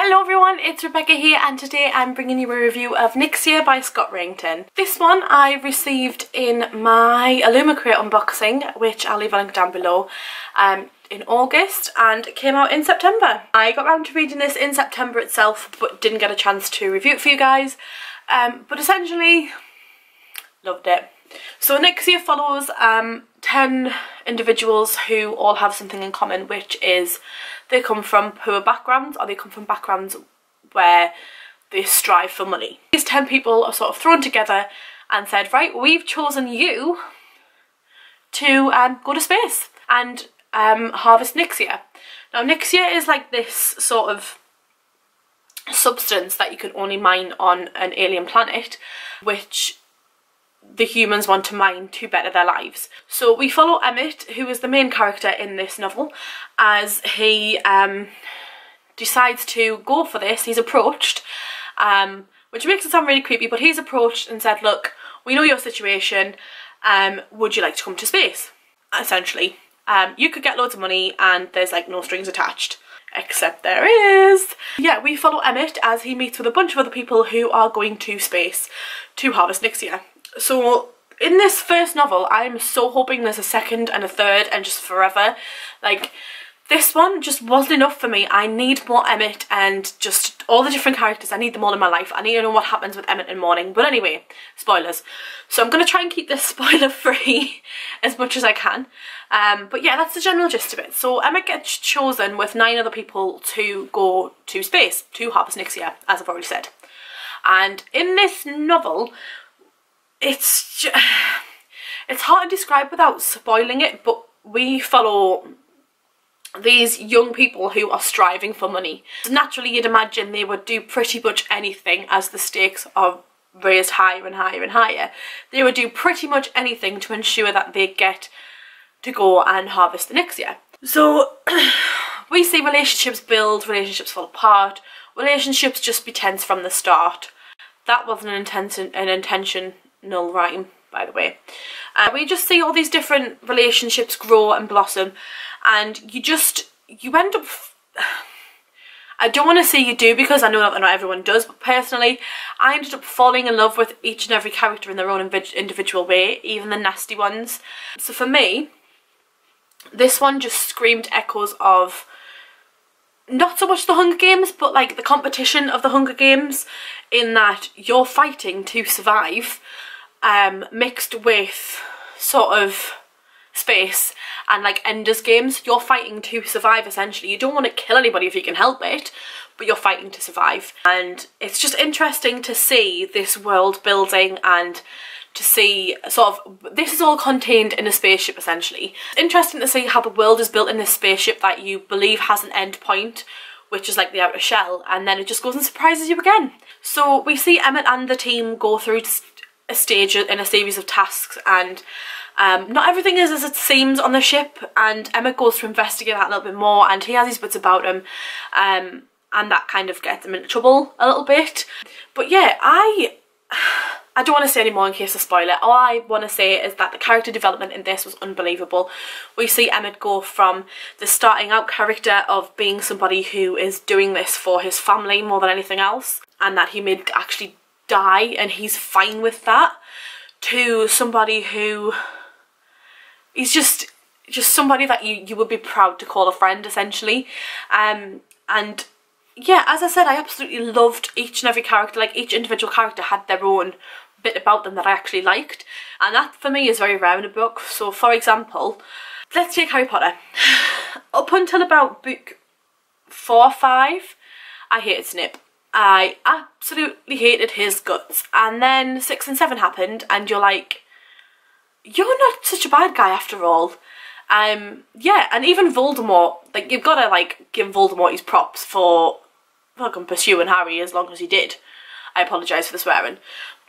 Hello everyone, it's Rebecca here and today I'm bringing you a review of NYXIA by REIGNTON. This one I received in my Illumicrate unboxing, which I'll leave a link down below, in August, and it came out in September. I got around to reading this in September itself but didn't get a chance to review it for you guys, but essentially loved it. So NYXIA follows 10 individuals who all have something in common, which is they come from poor backgrounds or they come from backgrounds where they strive for money. These 10 people are sort of thrown together and said, right, we've chosen you to go to space and harvest NYXIA. Now NYXIA is like this sort of substance that you can only mine on an alien planet, which the humans want to mine to better their lives. So we follow Emmett, who is the main character in this novel, as he decides to go for this. He's approached, which makes it sound really creepy, but he's approached and said, look, we know your situation, would you like to come to space? Essentially. You could get loads of money and there's like no strings attached. Except there is. Yeah, we follow Emmett as he meets with a bunch of other people who are going to space to harvest NYXIA. So in this first novel, I'm so hoping there's a second and a third and just forever. Like, this one just wasn't enough for me. I need more Emmett and just all the different characters. I need them all in my life. I need to know what happens with Emmett in Morning. But anyway, spoilers. So I'm going to try and keep this spoiler free as much as I can. But yeah, that's the general gist of it. So Emmett gets chosen with 9 other people to go to space to harvest NYXIA, as I've already said. And in this novel, it's hard to describe without spoiling it, but we follow these young people who are striving for money. Naturally, you'd imagine they would do pretty much anything as the stakes are raised higher and higher and higher. They would do pretty much anything to ensure that they get to go and harvest the NYXIA. So we see relationships build, relationships fall apart, relationships just be tense from the start. That wasn't an intentional rhyme, by the way. We just see all these different relationships grow and blossom, and you end up, I don't want to say you do because I know that not everyone does, but personally I ended up falling in love with each and every character in their own individual way, even the nasty ones. So for me, this one just screamed echoes of not so much the Hunger Games, but like the competition of the Hunger Games, in that you're fighting to survive, mixed with sort of space and like Ender's Games. You're fighting to survive essentially. You don't want to kill anybody if you can help it, but you're fighting to survive. And it's just interesting to see this world building and to see sort of, this is all contained in a spaceship essentially. It's interesting to see how the world is built in this spaceship that you believe has an end point, which is like the outer shell, and then it just goes and surprises you again. So we see Emmett and the team go through a stage in a series of tasks, and not everything is as it seems on the ship, and Emmett goes to investigate that a little bit more, and he has these bits about him, and that kind of gets him into trouble a little bit. But yeah, I don't want to say any more in case of spoiler. All I want to say is that the character development in this was unbelievable. We see Emmett go from the starting out character of being somebody who is doing this for his family more than anything else, and that he may actually die and he's fine with that, to somebody who is just somebody that you would be proud to call a friend essentially. And yeah, as I said, I absolutely loved each and every character. Like, each individual character had their own bit about them that I actually liked, and that for me is very rare in a book. So for example, let's take Harry Potter. Up until about book 4 or 5, I hated Snape. I absolutely hated his guts, and then 6 and 7 happened and you're like, you're not such a bad guy after all. Yeah, and even Voldemort, like, you've got to like give Voldemort his props for fucking pursuing Harry as long as he did. I apologise for the swearing,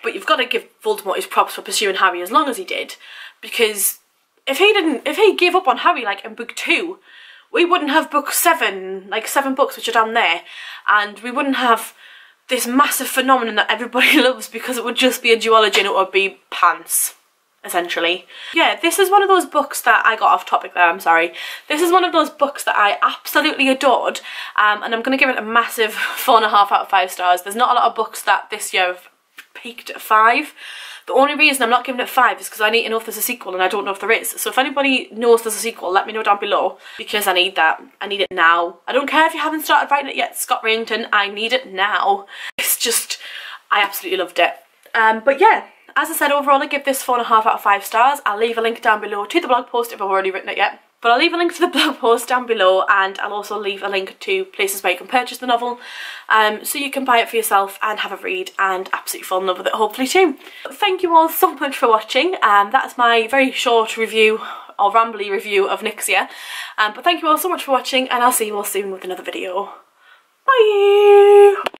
but you've got to give Voldemort his props for pursuing Harry as long as he did, because if he gave up on Harry like in book 2, we wouldn't have book 7, like 7 books which are down there, and we wouldn't have this massive phenomenon that everybody loves, because it would just be a duology and it would be pants. essentially. Yeah, this is one of those books that I got off topic there, I'm sorry. This is one of those books that I absolutely adored, and I'm going to give it a massive 4.5 out of 5 stars. There's not a lot of books that this year have peaked at 5. The only reason I'm not giving it 5 is because I need to know if there's a sequel, and I don't know if there is. So if anybody knows there's a sequel, let me know down below, because I need that. I need it now. I don't care if you haven't started writing it yet, Scott REIGNTON, I need it now. It's just, I absolutely loved it. But yeah, as I said, overall I give this 4.5 out of 5 stars. I'll leave a link down below to the blog post if I've already written it yet. But I'll leave a link to the blog post down below, and I'll also leave a link to places where you can purchase the novel, so you can buy it for yourself and have a read and absolutely fall in love with it, hopefully too. But thank you all so much for watching. That's my very short review, or rambly review, of NYXIA. But thank you all so much for watching, and I'll see you all soon with another video. Bye!